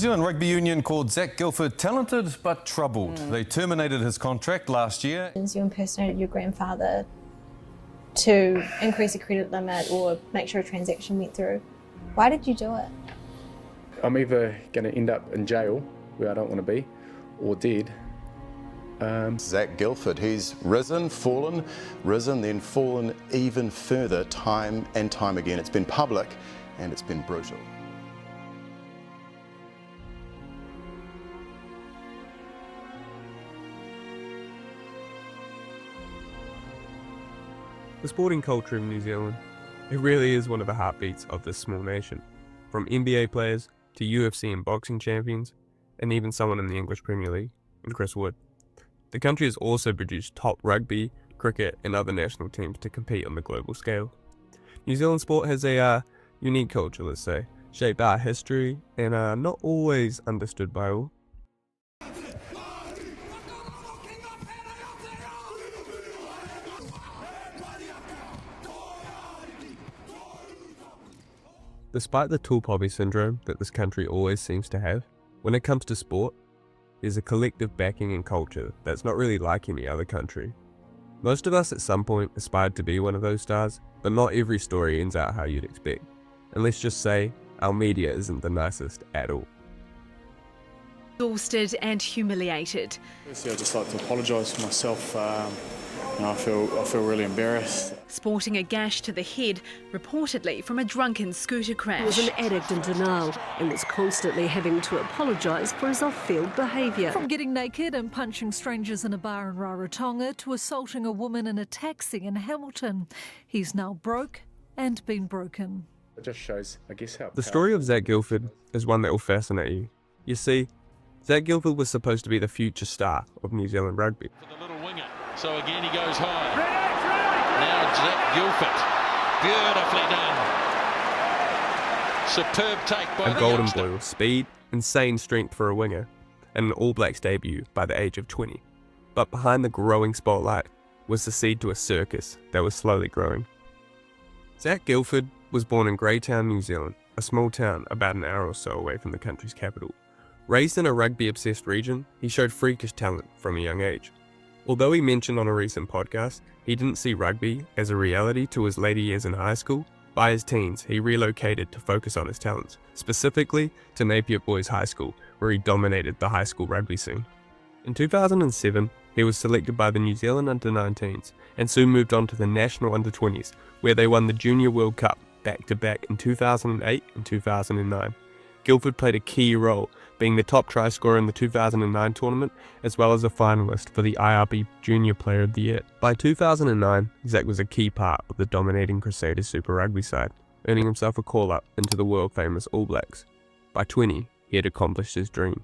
New Zealand Rugby Union called Zac Guildford talented but troubled. They terminated his contract last year. You impersonated your grandfather to increase the credit limit or make sure a transaction went through. Why did you do it? I'm either going to end up in jail, where I don't want to be, or dead. Zac Guildford, he's risen, then fallen even further time and time again. It's been public and it's been brutal. The sporting culture in New Zealand, it really is one of the heartbeats of this small nation. From NBA players to UFC and boxing champions, and even someone in the English Premier League, in Chris Wood. The country has also produced top rugby, cricket and other national teams to compete on the global scale. New Zealand sport has a unique culture, let's say, shaped by our history and not always understood by all. Despite the tall poppy syndrome that this country always seems to have, when it comes to sport, there's a collective backing and culture that's not really like any other country. Most of us at some point aspired to be one of those stars, but not every story ends out how you'd expect. And let's just say, our media isn't the nicest at all. Exhausted and humiliated. Firstly, I'd just like to apologise for myself. I feel really embarrassed. Sporting a gash to the head, reportedly from a drunken scooter crash. He was an addict in denial and was constantly having to apologise for his off-field behaviour. From getting naked and punching strangers in a bar in Raro to assaulting a woman in a taxi in Hamilton, he's now broke and been broken. It just shows, I guess, how... The story of Zac Guildford is one that will fascinate you. You see, Zac Guildford was supposed to be the future star of New Zealand rugby. For the little winger, so again he goes high. Now Zac Guildford, beautifully done. Superb take by the A golden youngster. boy with speed, insane strength for a winger, and an All Blacks debut by the age of 20. But behind the growing spotlight was the seed to a circus that was slowly growing. Zac Guildford was born in Greytown, New Zealand, a small town about an hour or so away from the country's capital. Raised in a rugby-obsessed region, he showed freakish talent from a young age. Although he mentioned on a recent podcast he didn't see rugby as a reality till his later years in high school, by his teens he relocated to focus on his talents, specifically to Napier Boys High School, where he dominated the high school rugby scene. In 2007, he was selected by the New Zealand Under-19s and soon moved on to the National Under-20s, where they won the Junior World Cup back-to-back in 2008 and 2009. Guildford played a key role, being the top try scorer in the 2009 tournament, as well as a finalist for the IRB Junior Player of the Year. By 2009, Zac was a key part of the dominating Crusaders Super Rugby side, earning himself a call-up into the world-famous All Blacks. By 20, he had accomplished his dream.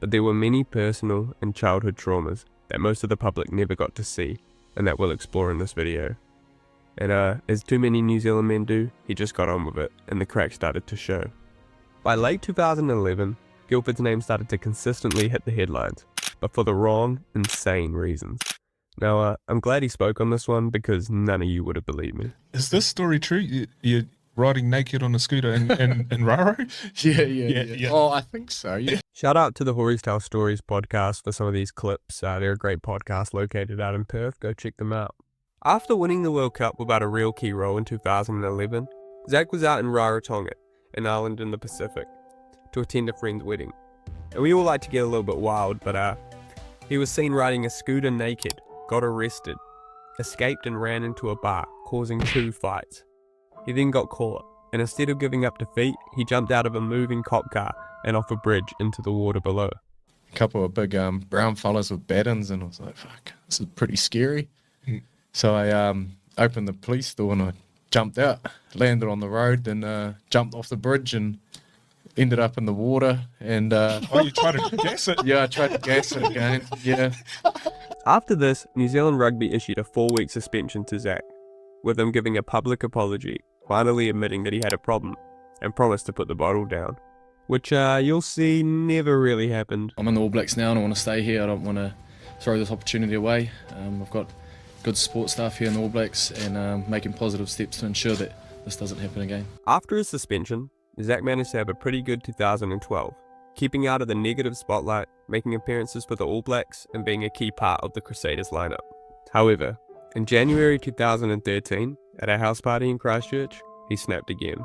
But there were many personal and childhood traumas that most of the public never got to see, and that we'll explore in this video. And as too many New Zealand men do, he just got on with it, and the cracks started to show. By late 2011, Guildford's name started to consistently hit the headlines, but for the wrong, insane reasons. Now, I'm glad he spoke on this one because none of you would have believed me. Is this story true? You're riding naked on a scooter in Raro? Yeah. Oh, I think so, yeah. Shout out to the Horries Tell Stories podcast for some of these clips. They're a great podcast located out in Perth. Go check them out. After winning the World Cup without a real key role in 2011, Zac was out in Rarotonga, an island in the Pacific, to attend a friend's wedding. And we all like to get a little bit wild, but he was seen riding a scooter naked, got arrested, escaped and ran into a bar, causing 2 fights. He then got caught, and instead of giving up defeat, he jumped out of a moving cop car and off a bridge into the water below. A couple of big brown fellas with batons, and I was like, fuck, this is pretty scary. So I opened the police door and I jumped out, landed on the road, then jumped off the bridge and ended up in the water. And you tried to gas it? Yeah, I tried to gas it again. Yeah. After this, New Zealand Rugby issued a 4-week suspension to Zac, with him giving a public apology, finally admitting that he had a problem, and promised to put the bottle down, which you'll see never really happened. I'm in the All Blacks now and I want to stay here. I don't want to throw this opportunity away. I've got good support staff here in the All Blacks and making positive steps to ensure that this doesn't happen again. After his suspension, Zac managed to have a pretty good 2012, keeping out of the negative spotlight, making appearances for the All Blacks, and being a key part of the Crusaders lineup. However, in January 2013, at a house party in Christchurch, he snapped again.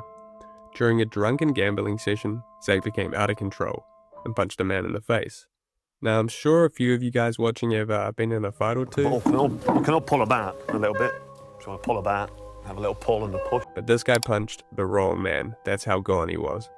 During a drunken gambling session, Zac became out of control and punched a man in the face. Now, I'm sure a few of you guys watching have been in a fight or two. We can all pull about a little bit. If you want to pull about, have a little pull and a push. But this guy punched the wrong man. That's how gone he was.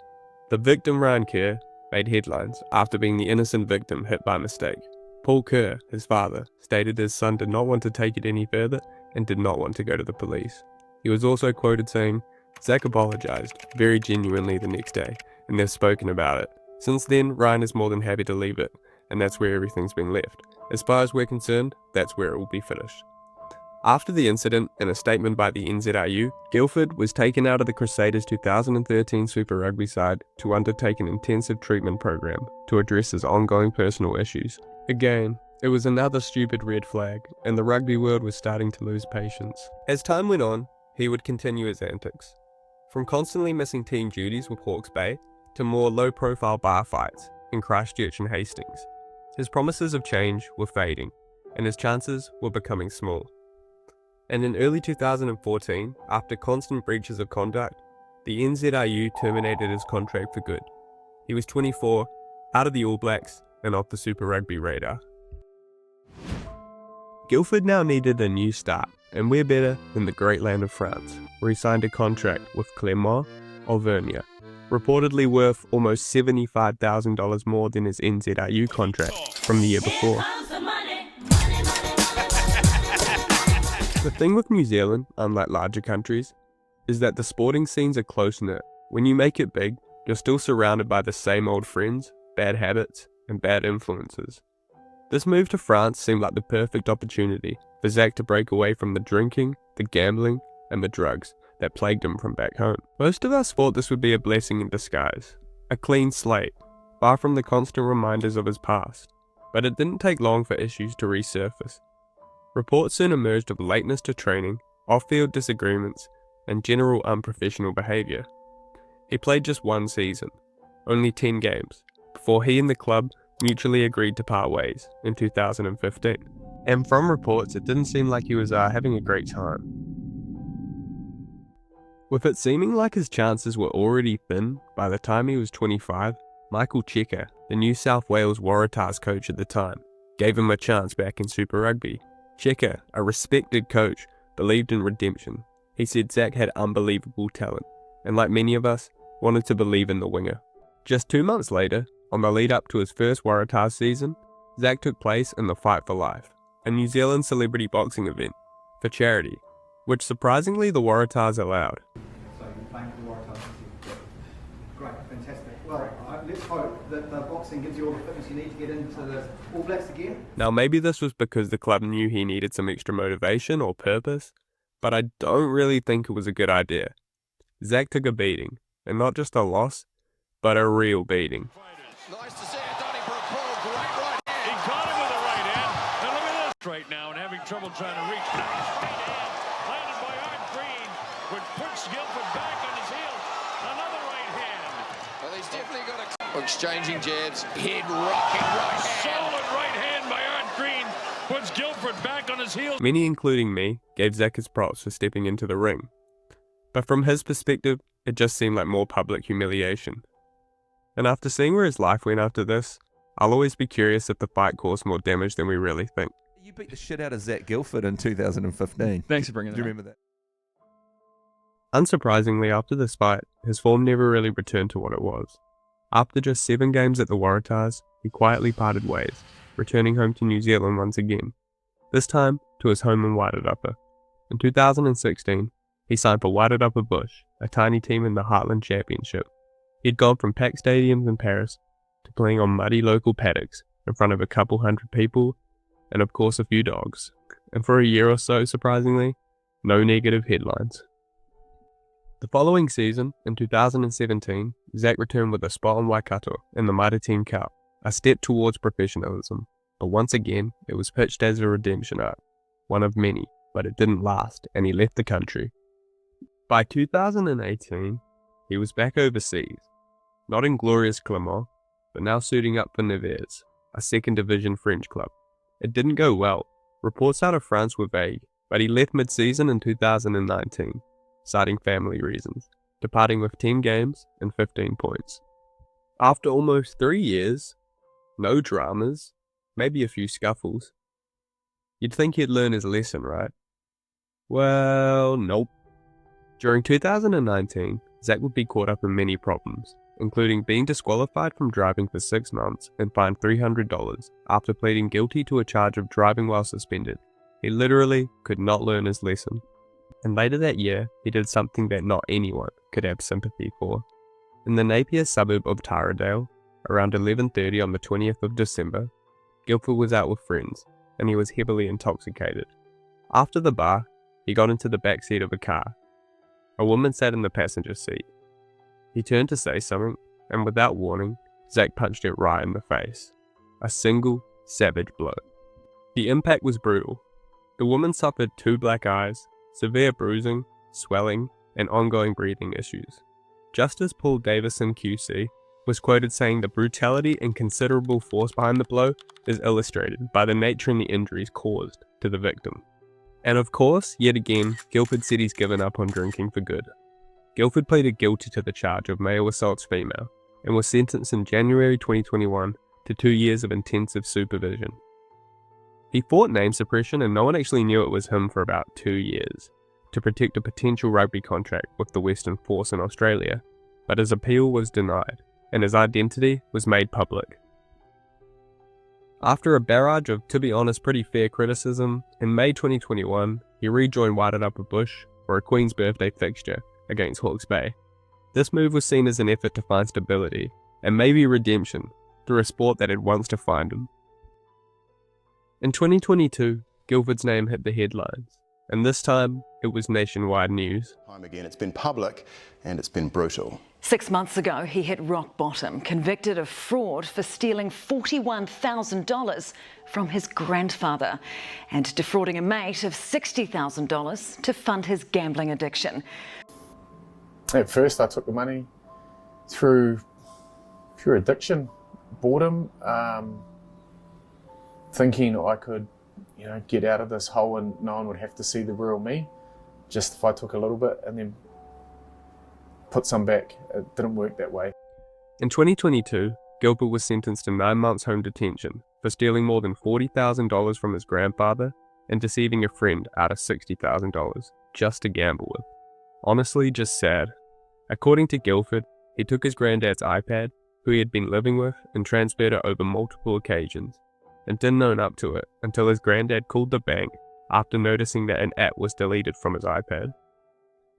The victim, Ryan Kerr, made headlines after being the innocent victim hit by mistake. Paul Kerr, his father, stated his son did not want to take it any further and did not want to go to the police. He was also quoted saying, "Zac apologized very genuinely the next day, and they've spoken about it. Since then, Ryan is more than happy to leave it, and that's where everything's been left. As far as we're concerned, that's where it will be finished." After the incident, in a statement by the NZRU, Guilford was taken out of the Crusaders' 2013 Super Rugby side to undertake an intensive treatment program to address his ongoing personal issues. Again, it was another stupid red flag, and the rugby world was starting to lose patience. As time went on, he would continue his antics. From constantly missing team duties with Hawke's Bay, to more low-profile bar fights in Christchurch and Hastings. His promises of change were fading, and his chances were becoming small. And in early 2014, after constant breaches of conduct, the NZRU terminated his contract for good. He was 24, out of the All Blacks, and off the Super Rugby radar. Guilford now needed a new start, and where better than the great land of France, where he signed a contract with Clermont Auvergne, reportedly worth almost $75,000 more than his NZRU contract from the year before. The thing with New Zealand, unlike larger countries, is that the sporting scenes are close-knit. When you make it big, you're still surrounded by the same old friends, bad habits, and bad influences. This move to France seemed like the perfect opportunity for Zac to break away from the drinking, the gambling, and the drugs that plagued him from back home. Most of us thought this would be a blessing in disguise, a clean slate, far from the constant reminders of his past. But it didn't take long for issues to resurface. Reports soon emerged of lateness to training, off-field disagreements, and general unprofessional behaviour. He played just one season, only 10 games, before he and the club mutually agreed to part ways in 2015. And from reports, it didn't seem like he was having a great time. With it seeming like his chances were already thin by the time he was 25, Michael Cheika, the New South Wales Waratahs coach at the time, gave him a chance back in Super Rugby. Cheika, a respected coach, believed in redemption. He said Zac had unbelievable talent, and like many of us, wanted to believe in the winger. Just 2 months later, on the lead up to his first Waratahs season, Zac took place in the Fight for Life, a New Zealand celebrity boxing event, for charity, which surprisingly the Waratahs allowed. So you're playing for the Waratahs? Great, fantastic. Well, let's hope that the boxing gives you all the fitness you need to get into the All Blacks again. Now maybe this was because the club knew he needed some extra motivation or purpose, but I don't really think it was a good idea. Zac took a beating, and not just a loss, but a real beating. Nice to see it done for a pull. Great right hand. He caught him with a right hand. And look at this. Straight now and having trouble trying to reach. Nice straight hand landed by Art Green, which puts Guilford back on his heels. Another right hand. Well, he's definitely got a... Exchanging jabs. Head rocking right hand. Solid right hand by Art Green puts Guilford back on his heels. Many, including me, gave Zac his props for stepping into the ring. But from his perspective, it just seemed like more public humiliation. And after seeing where his life went after this, I'll always be curious if the fight caused more damage than we really think. You beat the shit out of Zac Guildford in 2015. Thanks for bringing that up. Do you remember that? Unsurprisingly, after this fight, his form never really returned to what it was. After just 7 games at the Waratahs, he quietly parted ways, returning home to New Zealand once again, this time to his home in Wairarapa. In 2016, he signed for Wairarapa Bush, a tiny team in the Heartland Championship. He'd gone from packed stadiums in Paris to playing on muddy local paddocks in front of a couple hundred people, and of course a few dogs. And for a year or so, surprisingly, no negative headlines. The following season, in 2017, Zac returned with a spot on Waikato in the Mitre 10 Cup, a step towards professionalism, but once again, it was pitched as a redemption arc, one of many, but it didn't last, and he left the country. By 2018, he was back overseas, not in glorious Clermont, but now suiting up for VIDS, a second division French club. It didn't go well. Reports out of France were vague, but he left mid-season in 2019, citing family reasons, departing with 10 games and 15 points. After almost 3 years, no dramas, maybe a few scuffles. You'd think he'd learn his lesson, right? Well, nope. During 2019, Zac would be caught up in many problems, including being disqualified from driving for 6 months and fined $300 after pleading guilty to a charge of driving while suspended. He literally could not learn his lesson. And later that year, he did something that not anyone could have sympathy for. In the Napier suburb of Taradale, around 11:30 on the 20th of December, Guilford was out with friends, and he was heavily intoxicated. After the bar, he got into the back seat of a car. A woman sat in the passenger seat. He turned to say something, and without warning, Zac punched her right in the face. A single, savage blow. The impact was brutal. The woman suffered 2 black eyes, severe bruising, swelling, and ongoing breathing issues. Justice Paul Davison QC was quoted saying the brutality and considerable force behind the blow is illustrated by the nature and the injuries caused to the victim. And of course, yet again, Guilford said he's given up on drinking for good. Guilford pleaded guilty to the charge of male assaults female and was sentenced in January 2021 to 2 years of intensive supervision. He fought name suppression and no one actually knew it was him for about 2 years to protect a potential rugby contract with the Western Force in Australia, but his appeal was denied and his identity was made public. After a barrage of, to be honest, pretty fair criticism, in May 2021, he rejoined Whited Upper Bush for a Queen's Birthday fixture against Hawke's Bay. This move was seen as an effort to find stability, and maybe redemption, through a sport that had once defined him. In 2022, Guilford's name hit the headlines, and this time, it was nationwide news. Time again, it's been public and it's been brutal. 6 months ago, he hit rock bottom, convicted of fraud for stealing $41,000 from his grandfather and defrauding a mate of $60,000 to fund his gambling addiction. At first, I took the money through pure addiction, boredom, thinking I could, get out of this hole and no one would have to see the real me, just if I took a little bit and then put some back. It didn't work that way. In 2022, Guilford was sentenced to 9 months home detention for stealing more than $40,000 from his grandfather and deceiving a friend out of $60,000 just to gamble with. Honestly, just sad. According to Guilford, he took his granddad's iPad, who he had been living with, and transferred it over multiple occasions, and didn't own up to it until his granddad called the bank after noticing that an app was deleted from his iPad.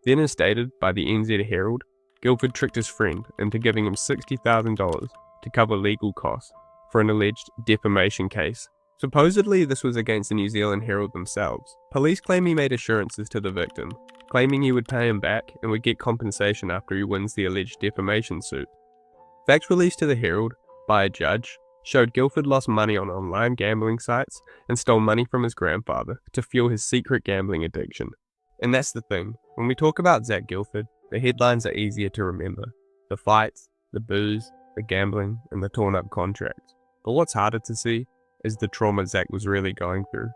Then, as stated by the NZ Herald, Guilford tricked his friend into giving him $60,000 to cover legal costs for an alleged defamation case. Supposedly, this was against the New Zealand Herald themselves. Police claim he made assurances to the victim, claiming he would pay him back and would get compensation after he wins the alleged defamation suit. Facts released to the Herald by a judge showed Guilford lost money on online gambling sites and stole money from his grandfather to fuel his secret gambling addiction. And that's the thing, when we talk about Zac Guildford, the headlines are easier to remember. The fights, the booze, the gambling, and the torn up contracts. But what's harder to see is the trauma Zac was really going through.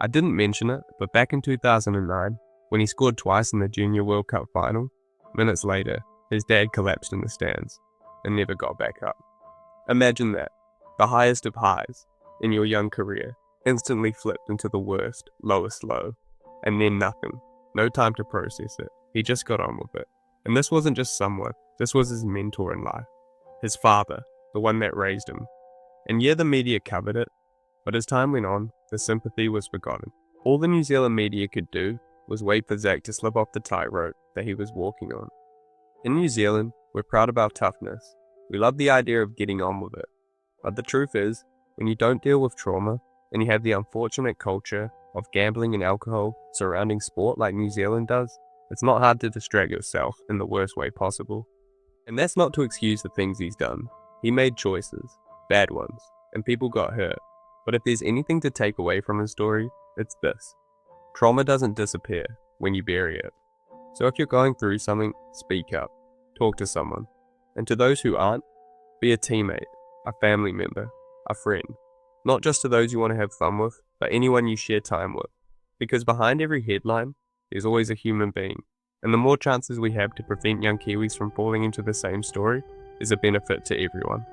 I didn't mention it, but back in 2009, when he scored twice in the Junior World Cup final, minutes later, his dad collapsed in the stands and never got back up. Imagine that, the highest of highs in your young career, instantly flipped into the worst, lowest low, and then nothing. No time to process it. He just got on with it. And this wasn't just someone, this was his mentor in life. His father, the one that raised him. And yeah, the media covered it, but as time went on, the sympathy was forgotten. All the New Zealand media could do was wait for Zac to slip off the tightrope that he was walking on. In New Zealand, we're proud of our toughness. We love the idea of getting on with it. But the truth is, when you don't deal with trauma, and you have the unfortunate culture of gambling and alcohol surrounding sport like New Zealand does, it's not hard to distract yourself in the worst way possible. And that's not to excuse the things he's done. He made choices, bad ones, and people got hurt. But if there's anything to take away from his story, it's this. Trauma doesn't disappear when you bury it. So if you're going through something, speak up, talk to someone. And to those who aren't, be a teammate, a family member, a friend. Not just to those you want to have fun with, but anyone you share time with. Because behind every headline, there's always a human being. And the more chances we have to prevent young Kiwis from falling into the same story is a benefit to everyone.